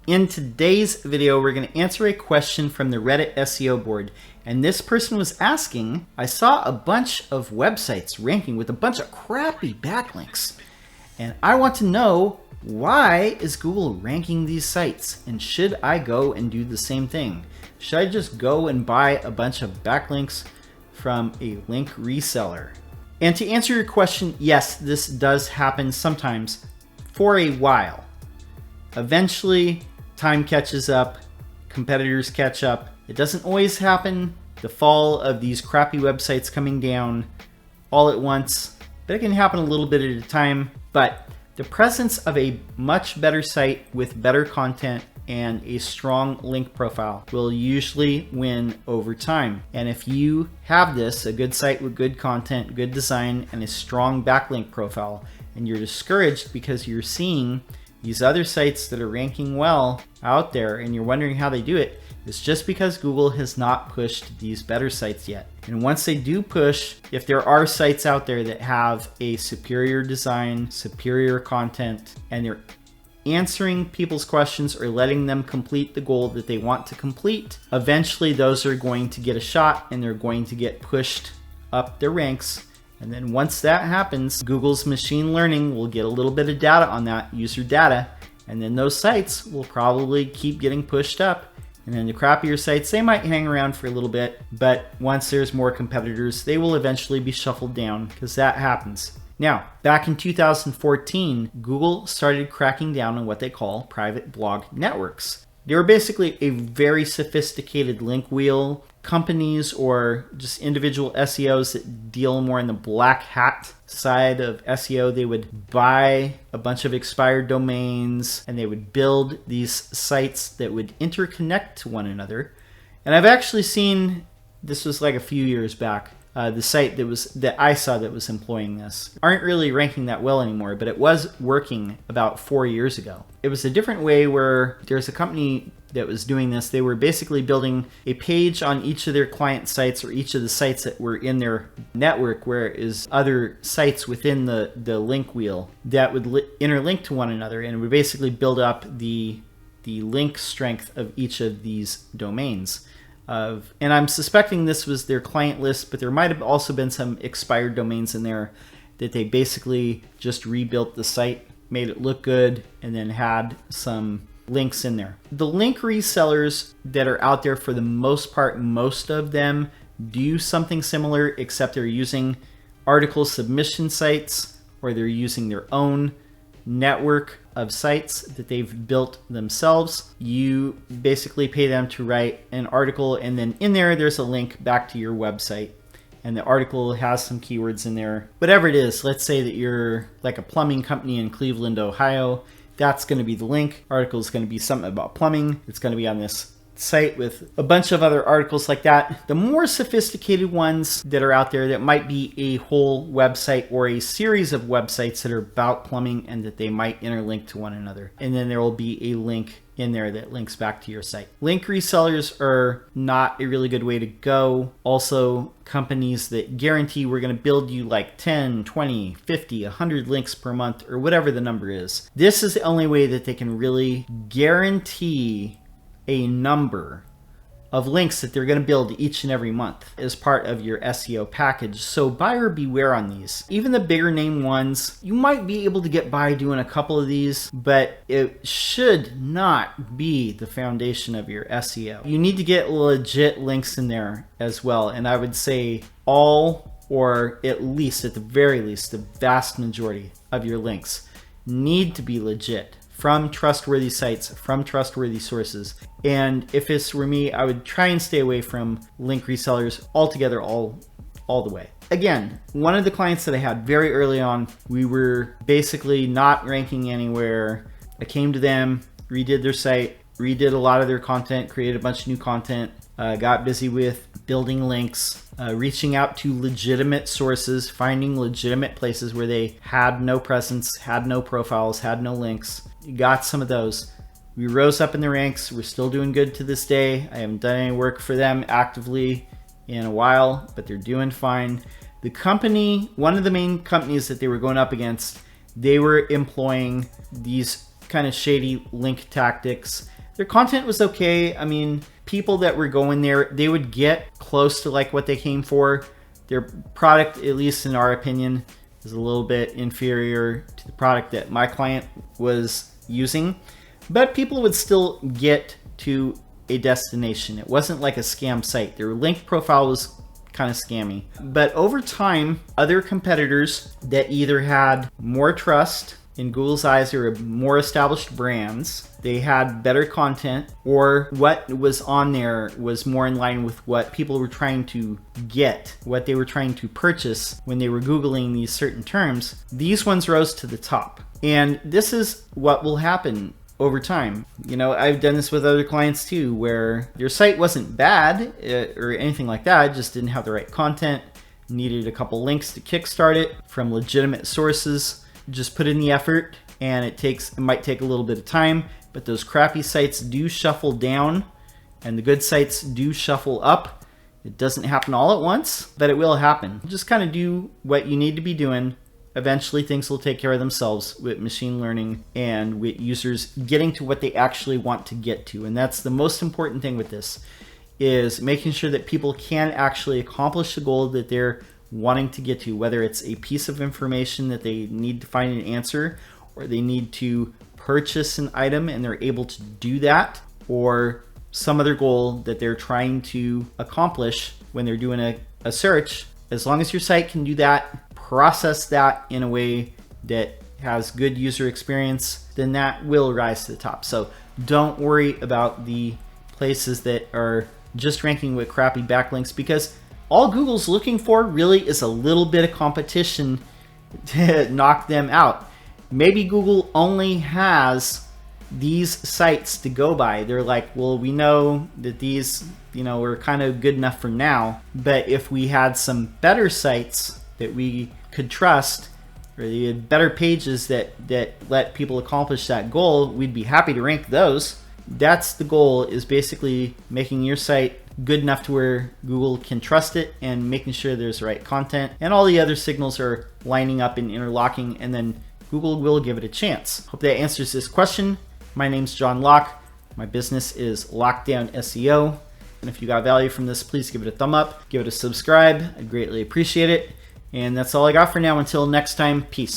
In today's video, we're going to answer a question from the Reddit SEO board. And this person was asking, I saw a bunch of websites ranking with a bunch of crappy backlinks. And I want to know, why is Google ranking these sites? And should I go and do the same thing? Should I just go and buy a bunch of backlinks from a link reseller? And to answer your question, yes, this does happen sometimes for a while. Eventually, time catches up, competitors catch up. It doesn't always happen, the fall of these crappy websites coming down all at once, but it can happen a little bit at a time. But the presence of a much better site with better content and a strong link profile will usually win over time. And if you have this, a good site with good content, good design, and a strong backlink profile, and you're discouraged because you're seeing these other sites that are ranking well out there and you're wondering how they do it, it's just because Google has not pushed these better sites yet. And once they do push, if there are sites out there that have a superior design, superior content, and they're answering people's questions or letting them complete the goal that they want to complete, eventually those are going to get a shot and they're going to get pushed up their ranks. And then once that happens, Google's machine learning will get a little bit of data on that, user data, and then those sites will probably keep getting pushed up. And then the crappier sites, they might hang around for a little bit, but once there's more competitors, they will eventually be shuffled down, because that happens. Now, back in 2014, Google started cracking down on what they call private blog networks. They were basically a very sophisticated link wheel. Companies or just individual SEOs that deal more in the black hat side of SEO, they would buy a bunch of expired domains and they would build these sites that would interconnect to one another. And I've actually seen, this was like a few years back, the site that I saw that was employing this aren't really ranking that well anymore, but it was working about 4 years ago. It was a different way where there's a company that was doing this. They were basically building a page on each of their client sites or each of the sites that were in their network, where it is other sites within the link wheel that would interlink to one another, and it would basically build up the link strength of each of these domains. And I'm suspecting this was their client list, but there might have also been some expired domains in there that they basically just rebuilt the site, made it look good, and then had some links in there. The link resellers that are out there, for the most part, most of them do something similar, except they're using article submission sites, or they're using their own network of sites that they've built themselves. You basically pay them to write an article, and then in there's a link back to your website, and the article has some keywords in there. Whatever it is, let's say that you're like a plumbing company in Cleveland, Ohio. That's going to be the link. Article is going to be something about plumbing. It's going to be on this site with a bunch of other articles like that. The more sophisticated ones that are out there, that might be a whole website or a series of websites that are about plumbing and that they might interlink to one another. And then there will be a link in there that links back to your site. Link resellers are not a really good way to go. Also, companies that guarantee we're going to build you like 10, 20, 50, 100 links per month, or whatever the number is. This is the only way that they can really guarantee a number of links that they're going to build each and every month as part of your SEO package. So buyer beware on these. Even the bigger name ones, you might be able to get by doing a couple of these, but it should not be the foundation of your SEO. You need to get legit links in there as well. And I would say all, or at least, at the very least, the vast majority of your links need to be legit, from trustworthy sites, from trustworthy sources. And if this were me, I would try and stay away from link resellers altogether, all the way. Again, one of the clients that I had very early on, we were basically not ranking anywhere. I came to them, redid their site, redid a lot of their content, created a bunch of new content, got busy with building links, reaching out to legitimate sources, finding legitimate places where they had no presence, had no profiles, had no links. Got some of those. We rose up in the ranks. We're still doing good to this day. I haven't done any work for them actively in a while, but they're doing fine. The company, one of the main companies that they were going up against, they were employing these kind of shady link tactics. Their content was okay. I mean, people that were going there, they would get close to like what they came for. Their product, at least in our opinion, is a little bit inferior to the product that my client was using, but people would still get to a destination. It wasn't like a scam site. Their link profile was kind of scammy. But over time, other competitors that either had more trust in Google's eyes or more established brands, they had better content, or what was on there was more in line with what people were trying to get, what they were trying to purchase when they were Googling these certain terms, these ones rose to the top. And this is what will happen over time. You know, I've done this with other clients too, where your site wasn't bad or anything like that, it just didn't have the right content, needed a couple links to kickstart it from legitimate sources. Just put in the effort, and it might take a little bit of time, but those crappy sites do shuffle down and the good sites do shuffle up. It doesn't happen all at once, but it will happen. Just kind of do what you need to be doing. Eventually things will take care of themselves with machine learning and with users getting to what they actually want to get to. And that's the most important thing with this, is making sure that people can actually accomplish the goal that they're wanting to get to, whether it's a piece of information that they need to find an answer, or they need to purchase an item and they're able to do that, or some other goal that they're trying to accomplish when they're doing a search. As long as your site can do that, process that in a way that has good user experience, then that will rise to the top. So don't worry about the places that are just ranking with crappy backlinks, because all Google's looking for really is a little bit of competition to knock them out. Maybe Google only has these sites to go by. They're like, well, we know that these, you know, are kind of good enough for now, but if we had some better sites that we could trust, or they had better pages that let people accomplish that goal, we'd be happy to rank those. That's the goal, is basically making your site good enough to where Google can trust it, and making sure there's the right content and all the other signals are lining up and interlocking, and then Google will give it a chance. Hope that answers this question. My name's John Locke. My business is Lockdown SEO. And if you got value from this, please give it a thumb up, give it a subscribe. I'd greatly appreciate it. And that's all I got for now. Until next time, peace.